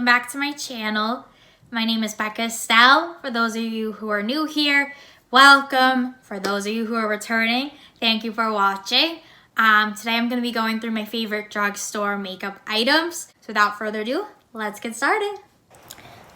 back to my channel. My name is Badescu. For those of you who are new here, welcome. For those of you who are returning, thank you for watching. Today I'm going to be going through my favorite drugstore makeup items. So without further ado, let's get started.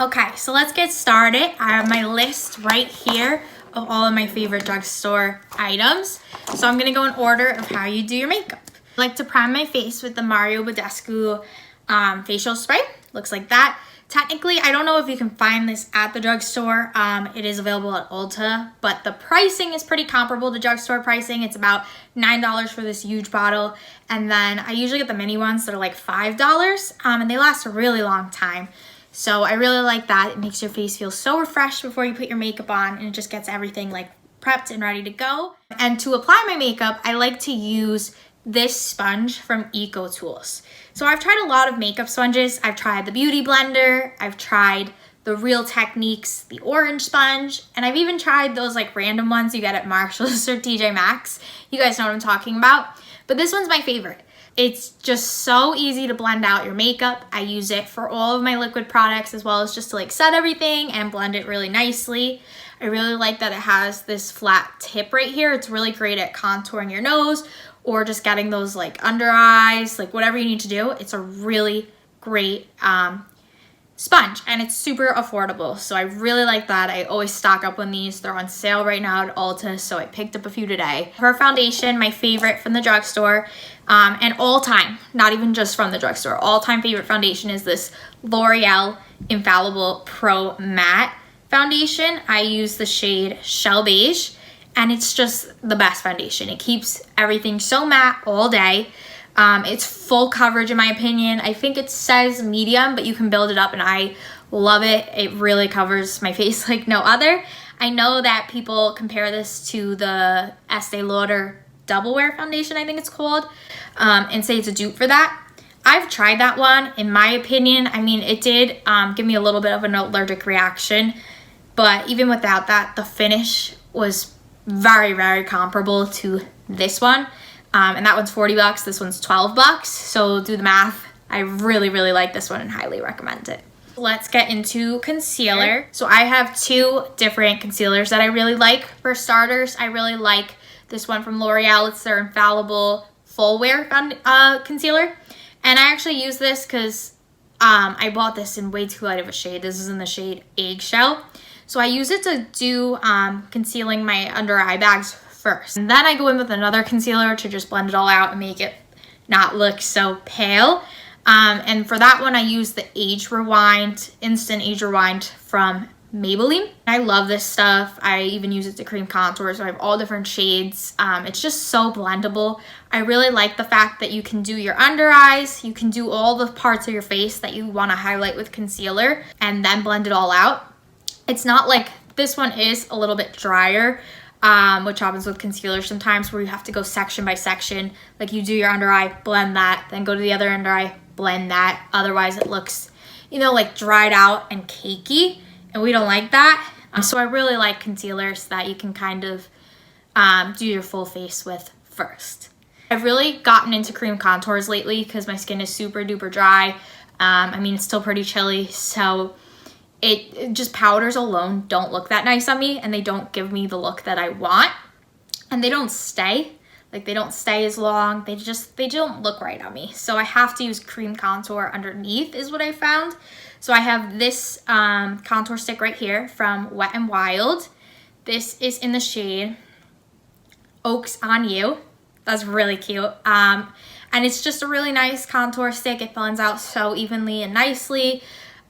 Okay, so let's get started. I have my list right here of all of my favorite drugstore items. So I'm going to go in order of how you do your makeup. I like to prime my face with the Badescu facial spray. Looks like that. Technically, I don't know if you can find this at the drugstore. It is available at Ulta, but the pricing is pretty comparable to drugstore pricing. It's about $9 for this huge bottle. And then I usually get the mini ones that are like $5, and they last a really long time. So I really like that. It makes your face feel so refreshed before you put your makeup on, and it just gets everything like prepped and ready to go. And to apply my makeup, I like to use this sponge from EcoTools. So I've tried a lot of makeup sponges. I've tried the Beauty Blender, I've tried the Real Techniques, the orange sponge, and I've even tried those like random ones you get at Marshall's or TJ Maxx. You guys know what I'm talking about. But this one's my favorite. It's just so easy to blend out your makeup. I use it for all of my liquid products as well as just to like set everything and blend it really nicely. I really like that it has this flat tip right here. It's really great at contouring your nose or just getting those like under eyes, like whatever you need to do. It's a really great sponge and it's super affordable. So I really like that. I always stock up on these. They're on sale right now at Ulta, so I picked up a few today. For foundation, my favorite from the drugstore, and all time, not even just from the drugstore, all time favorite foundation is this Loreal Infallible Pro Matte foundation. I use the shade Shell Beige, and it's just the best foundation. It keeps everything so matte all day. It's full coverage in my opinion. I think it says medium, but you can build it up and I love it. It really covers my face like no other. I know that people compare this to the Estee Lauder Double Wear foundation, I think it's called, and say it's a dupe for that. I've tried that one. In my opinion, I mean, it did give me a little bit of an allergic reaction, but even without that, the finish was very, very comparable to this one. And that one's 40 bucks, this one's 12 bucks. So do the math. I really, really like this one and highly recommend it. Let's get into concealer. So I have two different concealers that I really like. For starters, I really like this one from L'Oreal. It's their Infallible Full Wear concealer. And I actually use this because I bought this in way too light of a shade. This is in the shade Eggshell. So I use it to do concealing my under eye bags first. And then I go in with another concealer to just blend it all out and make it not look so pale. And for that one, I use the Age Rewind, Instant Age Rewind from Maybelline. I love this stuff. I even use it to cream contour, so I have all different shades. It's just so blendable. I really like the fact that you can do your under eyes, you can do all the parts of your face that you want to highlight with concealer and then blend it all out. It's not like, this one is a little bit drier, which happens with concealer sometimes where you have to go section by section. Like you do your under eye, blend that, then go to the other under eye, blend that. Otherwise it looks, you know, like dried out and cakey, and we don't like that. So I really like concealers that you can kind of do your full face with first. I've really gotten into cream contours lately because my skin is super duper dry. I mean, it's still pretty chilly, so it just powders alone don't look that nice on me, and they don't give me the look that I want, and they don't stay. Like they don't stay as long. They don't look right on me. So I have to use cream contour underneath is what I found. So I have this contour stick right here from Wet n Wild. This is in the shade Oaks on You. That's really cute. And it's just a really nice contour stick. It blends out so evenly and nicely.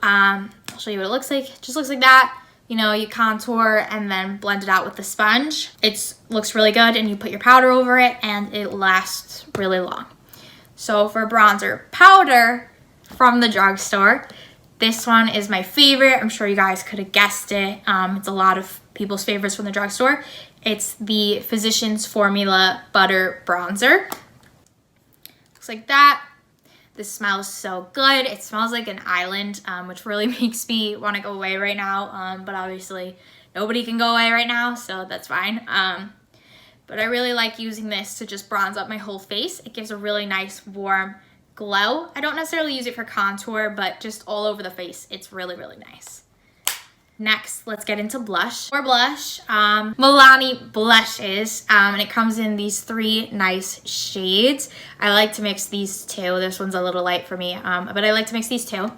I'll show you what it looks like. It just looks like that. You know, you contour and then blend it out with the sponge. It looks really good, and you put your powder over it and it lasts really long. So for bronzer powder from the drugstore, this one is my favorite. I'm sure you guys could have guessed it. It's a lot of people's favorites from the drugstore. It's the Physicians Formula Butter Bronzer. Looks like that. This smells so good. It smells like an island, which really makes me want to go away right now. But obviously nobody can go away right now, so that's fine. But I really like using this to just bronze up my whole face. It gives a really nice, warm, glow. I don't necessarily use it for contour, but just all over the face, it's really, really nice. Next, let's get into blush. For blush, Milani blushes, and it comes in these 3 nice shades. I like to mix these 2. This one's a little light for me, but I like to mix these 2.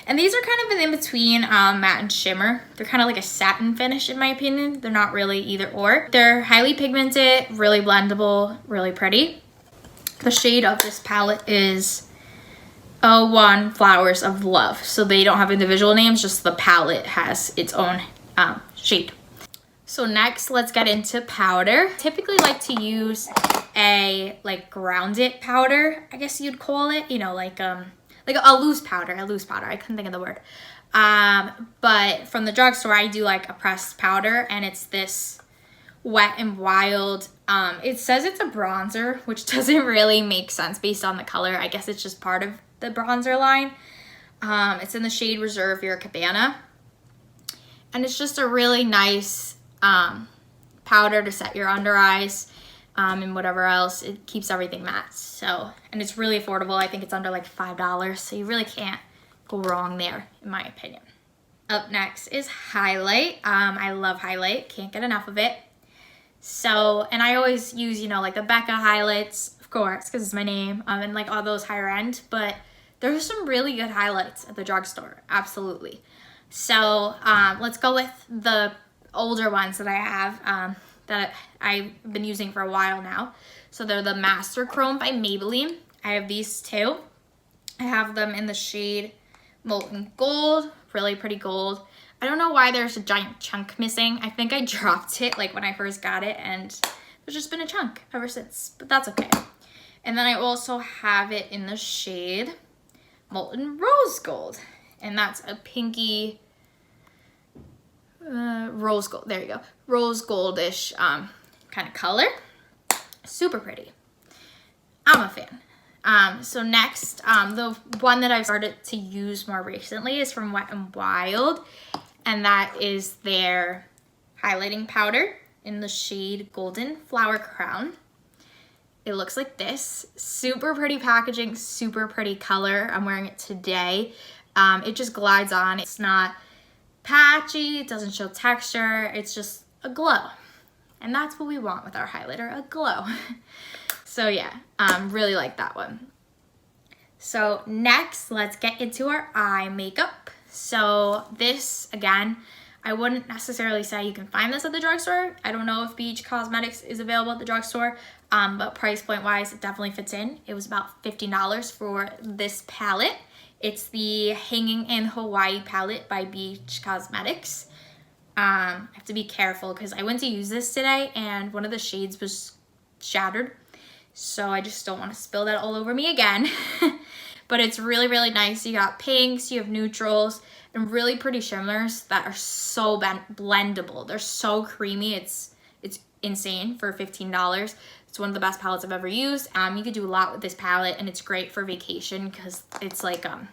And these are kind of in between matte and shimmer. They're kind of like a satin finish in my opinion. They're not really either or. They're highly pigmented, really blendable, really pretty. The shade of this palette is 01 Flowers of Love. So they don't have individual names, just the palette has its own shade. So next, let's get into powder. Typically like to use a like grounded powder, I guess you'd call it, you know, like a loose powder, I couldn't think of the word. But from the drugstore, I do like a pressed powder, and it's this Wet n Wild. It says it's a bronzer, which doesn't really make sense based on the color. I guess it's just part of the bronzer line. It's in the shade Reserve Your Cabana, and it's just a really nice powder to set your under eyes and whatever else. It keeps everything matte. So, and it's really affordable. I think it's under like $5, so you really can't go wrong there in my opinion. Up next is highlight. I love highlight, can't get enough of it. So, and I always use, you know, like the Becca highlights, of course, because it's my name, and like all those higher end, but there's some really good highlights at the drugstore, absolutely. So let's go with the older ones that I have that I've been using for a while now. So they're the Master Chrome by Maybelline. I have these 2. I have them in the shade Molten Gold, really pretty gold. I don't know why there's a giant chunk missing. I think I dropped it like when I first got it, and there's just been a chunk ever since, but that's okay. And then I also have it in the shade Molten Rose Gold, and that's a pinky rose gold. There you go, rose goldish kind of color. Super pretty. I'm a fan. So next, the one that I've started to use more recently is from Wet n Wild, and that is their highlighting powder in the shade Golden Flower Crown. It looks like this. Super pretty packaging, super pretty color. I'm wearing it today. It just glides on. It's not patchy, it doesn't show texture, it's just a glow. And that's what we want with our highlighter, a glow. So yeah, really like that one. So next, let's get into our eye makeup. So this, again, I wouldn't necessarily say you can find this at the drugstore. I don't know if Beach Cosmetics is available at the drugstore, but price point wise, it definitely fits in. It was about $15 for this palette. It's the Hanging in Hawaii palette by Beach Cosmetics. I have to be careful because I went to use this today and one of the shades was shattered. So I just don't want to spill that all over me again. But it's really, really nice. You got pinks, you have neutrals, and really pretty shimmers that are so blendable. They're so creamy. It's insane for $15. It's one of the best palettes I've ever used. You could do a lot with this palette, and it's great for vacation because it's like kind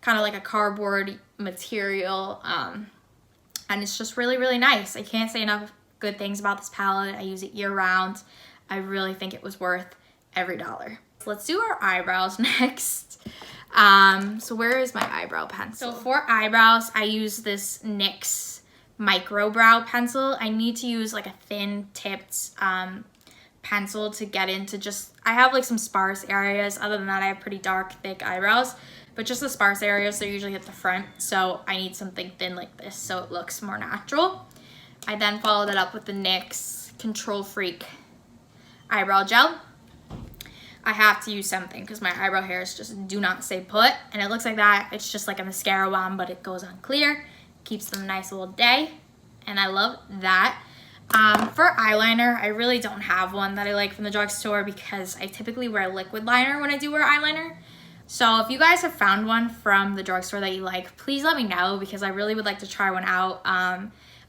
of like a cardboard material, and it's just really, really nice. I can't say enough good things about this palette. I use it year round. I really think it was worth every dollar. Let's do our eyebrows next. So where is my eyebrow pencil? So for eyebrows, I use this NYX microbrow pencil. I need to use like a thin tipped pencil to get into just, I have like some sparse areas. Other than that, I have pretty dark, thick eyebrows, but just the sparse areas, they're usually at the front. So I need something thin like this so it looks more natural. I then followed it up with the NYX Control Freak eyebrow gel. I have to use something because my eyebrow hairs just do not stay put, and it looks like that. It's just like a mascara wand, but it goes on clear, keeps them nice all day, and I love that. For eyeliner, I really don't have one that I like from the drugstore because I typically wear a liquid liner when I do wear eyeliner. So if you guys have found one from the drugstore that you like, please let me know because I really would like to try one out.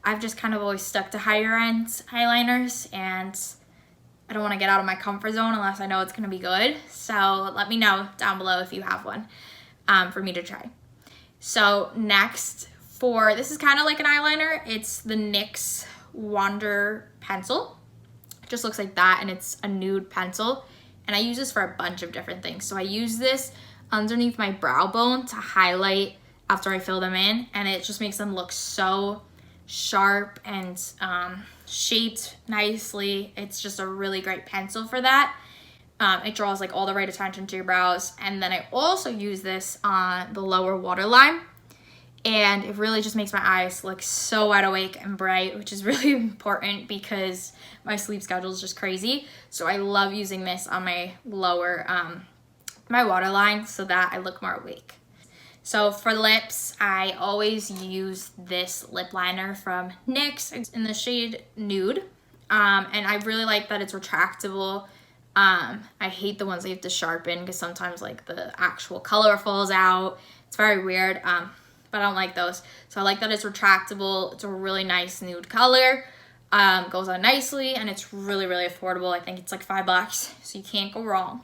I've just kind of always stuck to higher end eyeliners, and I don't want to get out of my comfort zone unless I know it's going to be good. So let me know down below if you have one for me to try. So next, this is kind of like an eyeliner. It's the NYX Wonder Pencil. It just looks like that, and it's a nude pencil. And I use this for a bunch of different things. So I use this underneath my brow bone to highlight after I fill them in, and it just makes them look so sharp and shaped nicely. It's just a really great pencil for that. It draws like all the right attention to your brows. And then I also use this on the lower waterline, and it really just makes my eyes look so wide awake and bright, which is really important because my sleep schedule is just crazy. So I love using this on my lower, my waterline, so that I look more awake. So for lips, I always use this lip liner from NYX. It's in the shade Nude, and I really like that it's retractable. I hate the ones that you have to sharpen because sometimes like the actual color falls out. It's very weird, but I don't like those. So I like that it's retractable. It's a really nice nude color. Goes on nicely, and it's really, really affordable. I think it's like $5, so you can't go wrong.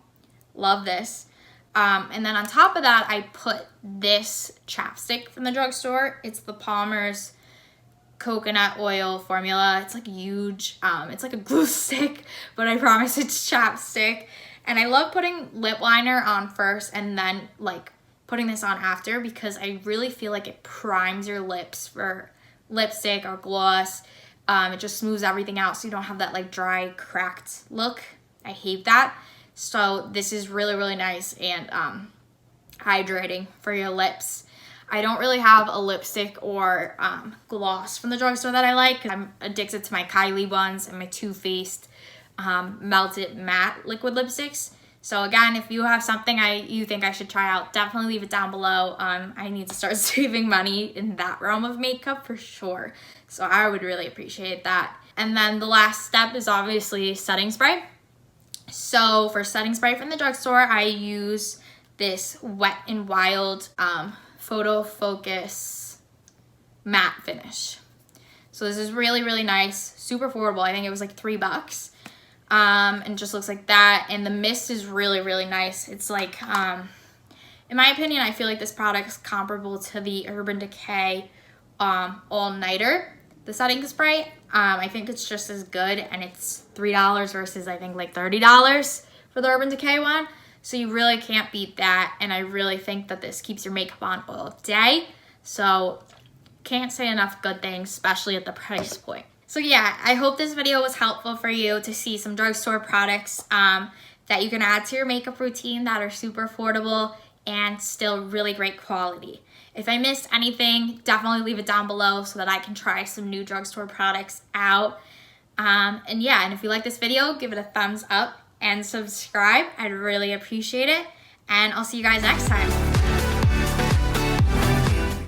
Love this. And then on top of that, I put this chapstick from the drugstore. It's the Palmer's coconut oil formula. It's like huge. It's like a glue stick, but I promise it's chapstick. And I love putting lip liner on first and then like putting this on after, because I really feel like it primes your lips for lipstick or gloss. It just smooths everything out so you don't have that like dry, cracked look. I hate that. So this is really, really nice and hydrating for your lips. I don't really have a lipstick or gloss from the drugstore that I like. I'm addicted to my Kylie ones and my Too Faced melted matte liquid lipsticks. So again, if you have something you think I should try out, definitely leave it down below. I need to start saving money in that realm of makeup for sure. So I would really appreciate that. And then the last step is obviously setting spray. So for setting spray from the drugstore, I use this Wet n Wild Photo Focus matte finish. So this is really, really nice, super affordable. I think it was like $3. And just looks like that. And the mist is really, really nice. It's like, in my opinion, I feel like this product is comparable to the Urban Decay All Nighter, the setting spray. I think it's just as good, and it's $3 versus I think like $30 for the Urban Decay one. So you really can't beat that, and I really think that this keeps your makeup on all day. So can't say enough good things, especially at the price point. So yeah, I hope this video was helpful for you to see some drugstore products that you can add to your makeup routine that are super affordable and still really great quality. If I missed anything, definitely leave it down below so that I can try some new drugstore products out. And yeah, and if you like this video, give it a thumbs up and subscribe. I'd really appreciate it. And I'll see you guys next time.